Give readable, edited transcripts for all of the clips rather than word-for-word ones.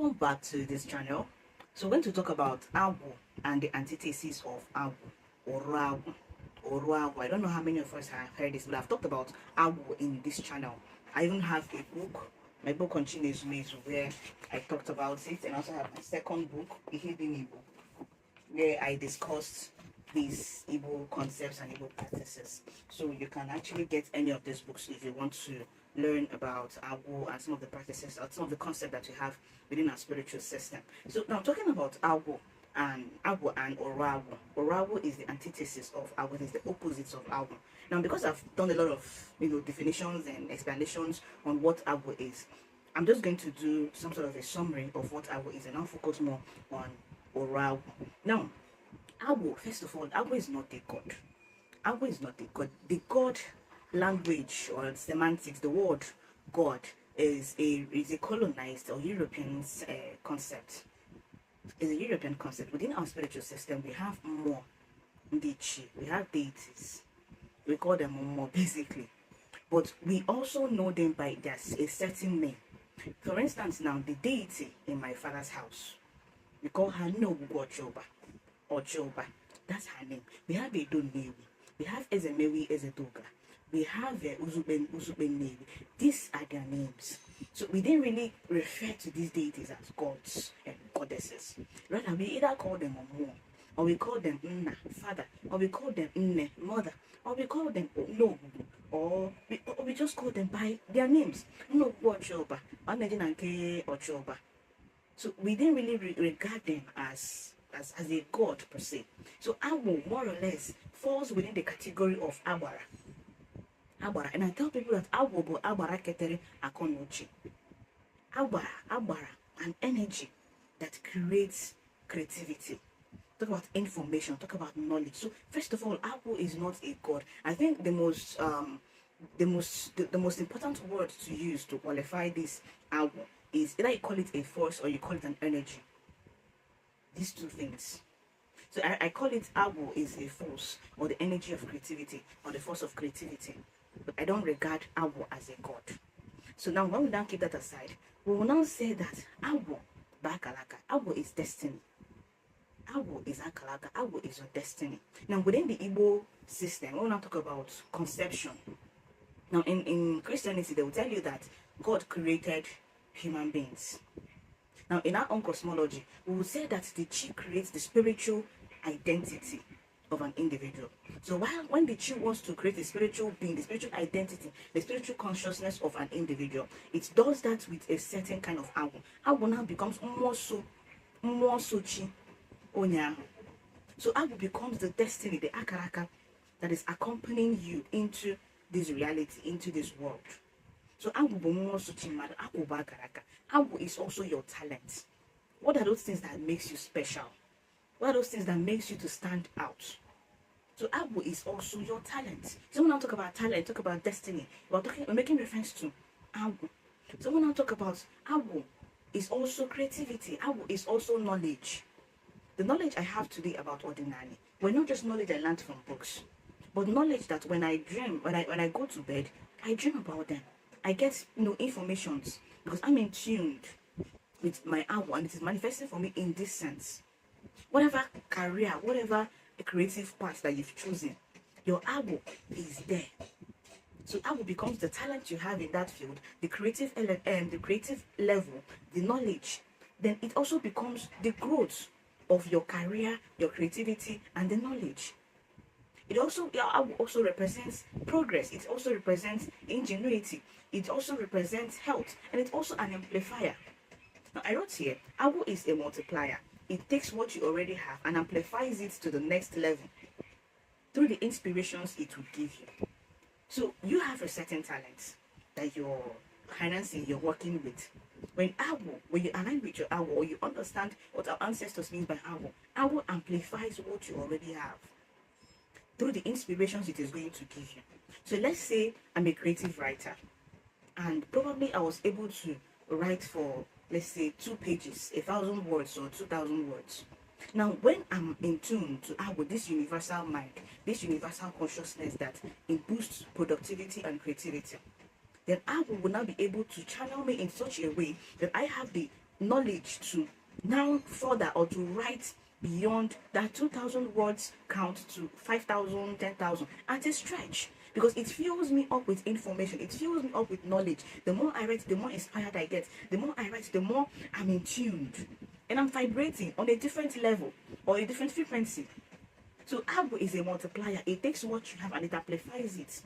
Welcome back to this channel. So we're going to talk about Agwu and the antithesis of Agwu. Ụrụ Agwu. Ụrụ Agwu. I don't know how many of us have heard this, but I've talked about Agwu in this channel. I even have a book, my book on Chinezumezu, where I talked about it, and I also have my second book, The Hidden Igbo, where I discussed these Igbo concepts and Igbo practices. So you can actually get any of these books if you want to learn about Agwu and some of the practices or some of the concepts that we have within our spiritual system. So now talking about Agwu and Ụrụ Agwu. Ụrụ Agwu is the antithesis of Agwu, it is the opposite of Agwu. Now because I've done a lot of definitions and explanations on what Agwu is, I'm just going to do some sort of a summary of what Agwu is, and I'll focus more on Ụrụ Agwu. Now Agwu, first of all, Agwu is not a god. Agwu is not a god. The god language or semantics, the word God is a colonized or European concept. It's a European concept. Within our spiritual system, we have more Ndichi, we have deities. We call them more basically, but we also know them by a certain name. For instance, now the deity in my father's house, we call her Nobu or Choba. That's her name. We have Edonewi. We have Ezemewi, Ezedoga. We have Uzuben Nevi. These are their names. So we didn't really refer to these deities as gods and goddesses. Rather, we either call them Omo, or we call them Nna, father, or we call them Nne, mother, or we call them No, or we just call them by their names. No, Ochoba, Anedinanke Ochoba. So we didn't really regard them as a god per se. So Agwu more or less falls within the category of Agbara. And I tell people that Agwu bụ Agbara ketere akọnuche. Agbara, an energy that creates creativity. Talk about information, talk about knowledge. So first of all, Agwu is not a god. I think the most important word to use to qualify this Agwu is either you call it a force or you call it an energy. These two things. So I call it Agwu is a force or the energy of creativity or the force of creativity. But I don't regard Agwu as a god. So now when we now keep that aside, we will now say that Agwu Bakalaka, Agwu is destiny. Agwu is Akalaka, Agwu is your destiny. Now within the Igbo system, we will now talk about conception. Now in Christianity, they will tell you that God created human beings. Now in our own cosmology, we will say that the Chi creates the spiritual identity of an individual. So when the Chi wants to create a spiritual being, the spiritual identity, the spiritual consciousness of an individual, it does that with a certain kind of Agwu. Agwu now becomes more so Chi Onyahu. So Agwu becomes the destiny, the Akaraka that is accompanying you into this reality, into this world. So Agwu bụ more so Chi mmadụ, Agwu bụ Akaraka. Agwu is also your talent. What are those things that makes you special? What are those things that makes you to stand out? So Agwu is also your talent. So when I talk about talent, talk about destiny, we're making reference to Agwu. So when I talk about Agwu, is also creativity. Agwu is also knowledge. The knowledge I have today about ordinary, well, not just knowledge I learned from books, but knowledge that when I dream, when I go to bed, I dream about them. I get informations because I'm in tune with my Agwu, and it is manifesting for me in this sense. Whatever career, whatever creative path that you've chosen, your Agwu is there. So Agwu becomes the talent you have in that field, the creative level, the knowledge. Then it also becomes the growth of your career, your creativity, and the knowledge. Your Agwu also represents progress. It also represents ingenuity. It also represents health, and it's also an amplifier. Now I wrote here, Agwu is a multiplier. It takes what you already have and amplifies it to the next level through the inspirations it will give you. So you have a certain talent that you're harnessing, you're working with. When you align with your Agwu, or you understand what our ancestors mean by Agwu amplifies what you already have through the inspirations it is going to give you. So let's say I'm a creative writer, and probably I was able to write for, let's say, 2 pages, 1,000 words or 2,000 words. Now, when I'm in tune to Agwu, this universal mind, this universal consciousness that it boosts productivity and creativity, then Agwu will now be able to channel me in such a way that I have the knowledge to now further or to write beyond that 2,000 words count to 5,000, 10,000 at a stretch, because it fills me up with information, it fills me up with knowledge. The more I write, the more inspired I get. The more I write, the more I'm in tuned and I'm vibrating on a different level or a different frequency. So Agwu is a multiplier. It takes what you have and it amplifies it.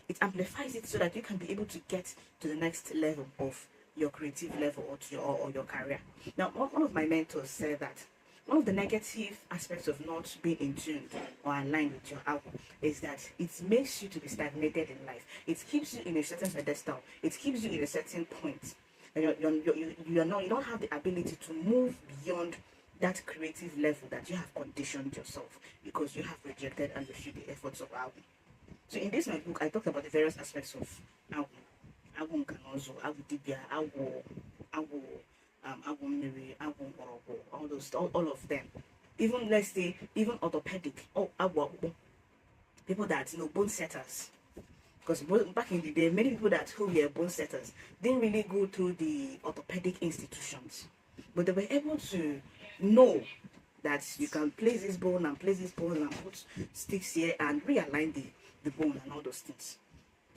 It amplifies it so that you can be able to get to the next level of your creative level or to your career. Now, one of my mentors said that one of the negative aspects of not being in tune or aligned with your Agwu is that it makes you to be stagnated in life. It keeps you in a certain pedestal. It keeps you in a certain point. And you don't have the ability to move beyond that creative level that you have conditioned yourself because you have rejected and refused the efforts of Agwu. So in this my book, I talked about the various aspects of Agwu. Agwu Nkanozo, Agwu Dibia, Agwu Mmiri, Agwu Ụrụ, all of them. Even, let's say, even orthopedic, Agwu, people that bone setters. Because back in the day, many people who were bone setters didn't really go through the orthopedic institutions, but they were able to know that you can place this bone and place this bone and put sticks here and realign the bone and all those things.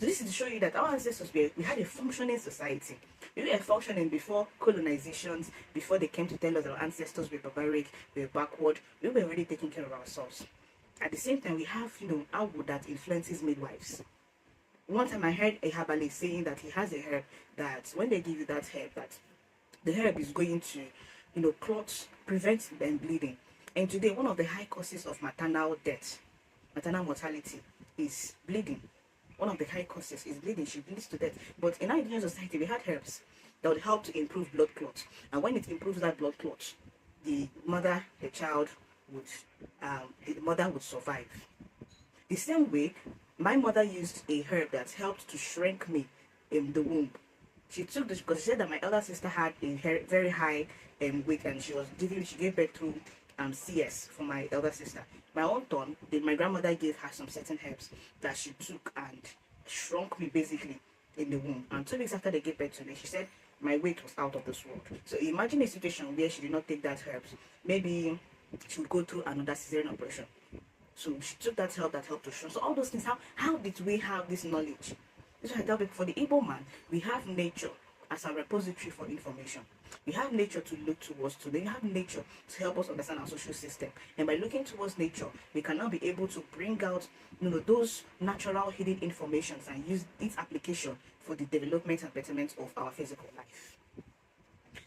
So this is to show you that our ancestors, we had a functioning society. We were functioning before colonizations, before they came to tell us our ancestors were barbaric, we were backward. We were already taking care of ourselves. At the same time, we have, Agwu that influences midwives. One time I heard a herbalist saying that he has a herb that when they give you that herb, that the herb is going to, clot, prevent them bleeding. And today, one of the high causes of maternal death, maternal mortality, is bleeding. One of the high causes is bleeding. She bleeds to death. But in our Indian society, we had herbs that would help to improve blood clot. And when it improves that blood clot, the mother, the child the mother would survive. The same way, my mother used a herb that helped to shrink me in the womb. She took this because she said that my elder sister had a very high weight and she gave birth to CS for my elder sister. My own turn, my grandmother gave her some certain herbs that she took and shrunk me basically in the womb. And 2 weeks after they gave birth to me, she said my weight was out of this world. So imagine a situation where she did not take that herbs. Maybe she would go through another cesarean operation. So she took that herb that helped to shrink. So all those things, how did we have this knowledge? This is what I tell people. For the Igbo man, we have nature as a repository for information. We have nature to look towards today. We have nature to help us understand our social system. And by looking towards nature, we can now be able to bring out those natural hidden informations and use its application for the development and betterment of our physical life.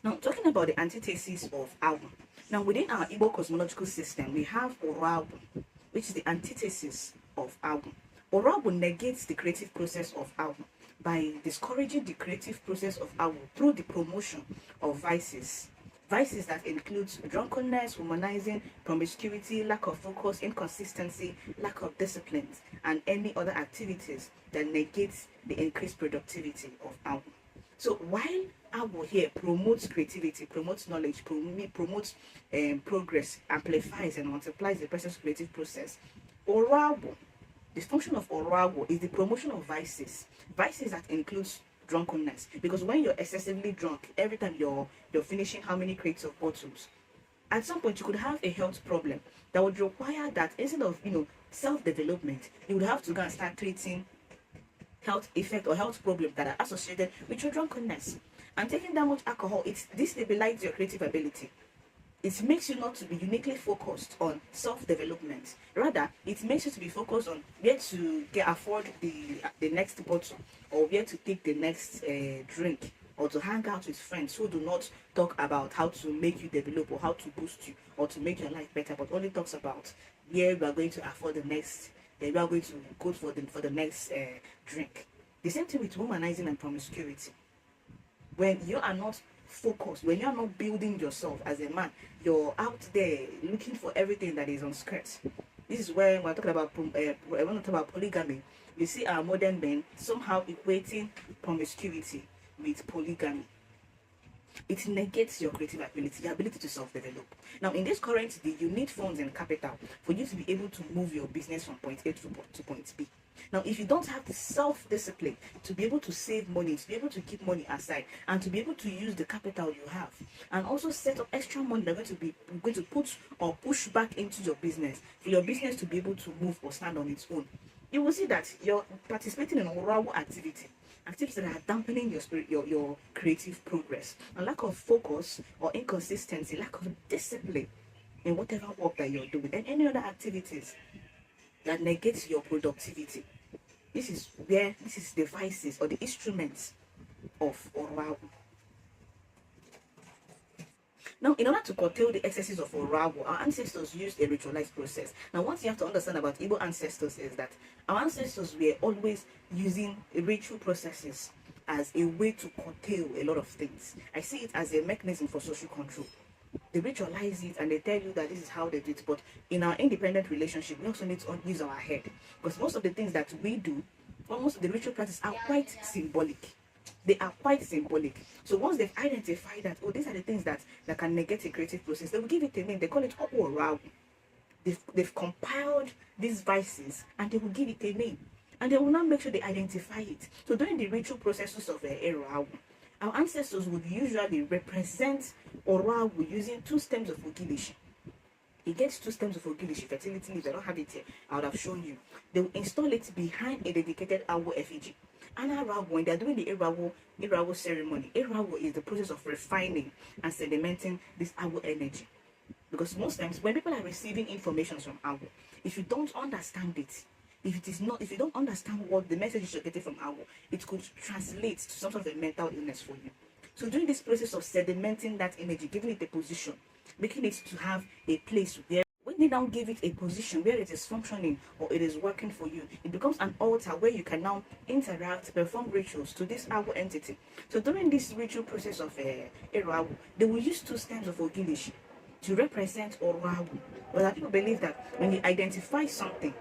Now, talking about the antithesis of Agwu. Now, within our Igbo cosmological system, we have Ụrụ Agwu, which is the antithesis of Agwu. Ụrụ Agwu negates the creative process of Agwu by discouraging the creative process of Agwu through the promotion of vices. Vices that includes drunkenness, womanizing, promiscuity, lack of focus, inconsistency, lack of discipline, and any other activities that negates the increased productivity of Agwu. So while Agwu here promotes creativity, promotes knowledge, promotes progress, amplifies and multiplies the person's creative process, Ụrụ Agwu, the function of Ụrụ Agwu is the promotion of vices. Vices that includes drunkenness. Because when you're excessively drunk, every time you're finishing how many crates of bottles, at some point you could have a health problem that would require that instead of self-development, you would have to go and start treating health effect or health problems that are associated with your drunkenness. And taking that much alcohol, it destabilizes your creative ability. It makes you not to be uniquely focused on self-development. Rather, it makes you to be focused on where to afford the next bottle, or where to take the next drink, or to hang out with friends who do not talk about how to make you develop or how to boost you or to make your life better, but only talks about where we are going to afford the next, we are going to go for the next drink. The same thing with womanizing and promiscuity. When you are not focused, when you are not building yourself as a man, you're out there looking for everything that is on skirts. This is where we're talking about polygamy. You see our modern men somehow equating promiscuity with polygamy. It negates your creative ability, your ability to self-develop. Now, in this current day, you need funds and capital for you to be able to move your business from point A to point B. Now, if you don't have the self-discipline to be able to save money, to be able to keep money aside, and to be able to use the capital you have, and also set up extra money that are going to put or push back into your business for your business to be able to move or stand on its own, you will see that you're participating in a Ụrụ Agwu activities that are dampening your spirit, your creative progress, and lack of focus or inconsistency, lack of discipline in whatever work that you're doing, and any other activities that negates your productivity. This is the vices or the instruments of Ụrụ Agwu. Now, in order to curtail the excesses of Ụrụ Agwu, our ancestors used a ritualized process. Now, what you have to understand about Igbo ancestors is that our ancestors were always using ritual processes as a way to curtail a lot of things. I see it as a mechanism for social control. They ritualize it and they tell you that this is how they do it. But in our independent relationship, we also need to use our head, because most of the things that we do, most of the ritual practices are quite symbolic. They are quite symbolic. So once they've identified that, oh, these are the things that can negate a creative process, they will give it a name. They call it Ụrụ Agwu. They've compiled these vices and they will give it a name. And they will not make sure they identify it. So during the ritual processes of Ụrụ Agwu, our ancestors would usually represent Ụrụ Agwu using 2 stems of Ogilishi. He gets 2 stems of Ogilishi, fertility leaves. I don't have it here. I would have shown you. They will install it behind a dedicated Agwu effigy. And Ụrụ Agwu, when they're doing the Ụrụ Agwu ceremony, Ụrụ Agwu is the process of refining and sedimenting this Agwu energy. Because most times when people are receiving information from Agwu, if you don't understand it, if you don't understand what the message you're getting from Agwu, it could translate to some sort of a mental illness for you. So during this process of sedimenting that energy, giving it a position, making it to have a place where, when they now give it a position where it is functioning or it is working for you, it becomes an altar where you can now interact, perform rituals to this Agwu entity. So during this ritual process of Ụrụ Agwu, they will use 2 stems of Ogilishi to represent Ụrụ Agwu. But people believe that when you identify something,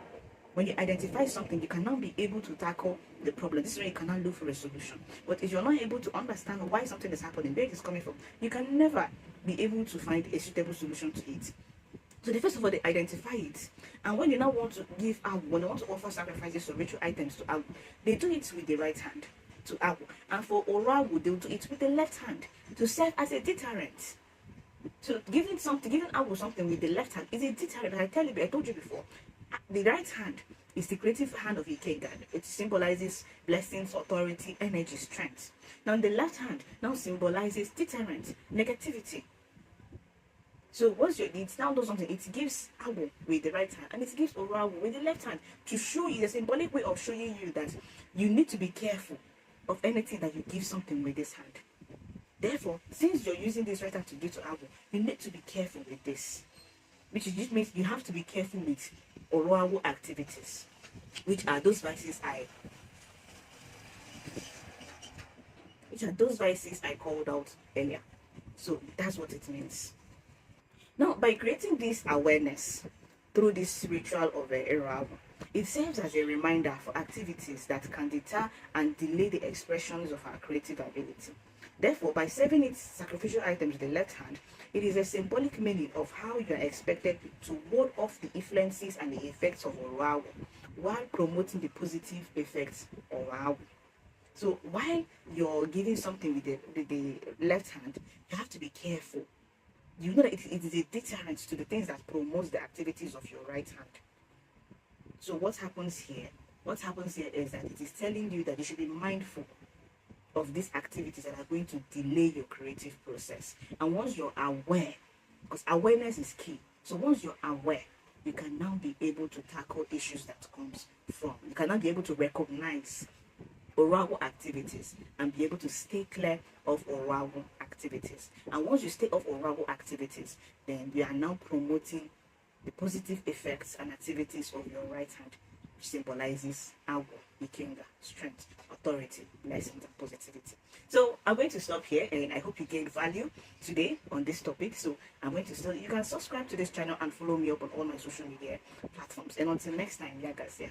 you can now be able to tackle the problem. This is where you can now look for a solution. But if you're not able to understand why something is happening, where it is coming from, you can never be able to find a suitable solution to it. So first of all, they identify it. And when you now want to give Agwu, when they want to offer sacrifices or ritual items to Agwu, they do it with the right hand to Agwu. And for Ụrụ Agwu, they'll do it with the left hand to serve as a deterrent. So giving Agwu something with the left hand is a deterrent. I told you before, the right hand is the creative hand of Ikenga. It symbolizes blessings, authority, energy, strength. Now the left hand now symbolizes deterrent, negativity. So once it now does something, it gives Agwu with the right hand and it gives Ụrụ Agwu with the left hand to show you, a symbolic way of showing you that you need to be careful of anything that you give something with this hand. Therefore, since you're using this right hand to give to Agwu, you need to be careful with this. Which just means you have to be careful with Ụrụ Agwu activities, which are those vices I called out earlier. So that's what it means. Now, by creating this awareness through this ritual of Ụrụ Agwu, it serves as a reminder for activities that can deter and delay the expressions of our creative ability. Therefore, by serving its sacrificial items with the left hand, it is a symbolic meaning of how you are expected to ward off the influences and the effects of Ụrụ Agwu while promoting the positive effects of Ụrụ Agwu. So while you're giving something with the left hand, you have to be careful. You know that it is a deterrent to the things that promotes the activities of your right hand. So what happens here is that it is telling you that you should be mindful of these activities that are going to delay your creative process. And once you're aware, because awareness is key, so once you're aware, you can now be able to tackle issues that comes from. You can now be able to recognize Ụrụ Agwu activities and be able to stay clear of Ụrụ Agwu activities. And once you stay off Ụrụ Agwu activities, then you are now promoting the positive effects and activities of your right hand, which symbolizes Agwu, Ikenga, strength, authority, blessings, and positivity. So I'm going to stop here, and I hope you gained value today on this topic. So I'm going to start. You can subscribe to this channel and follow me up on all my social media platforms. And until next time, yeah guys, yeah.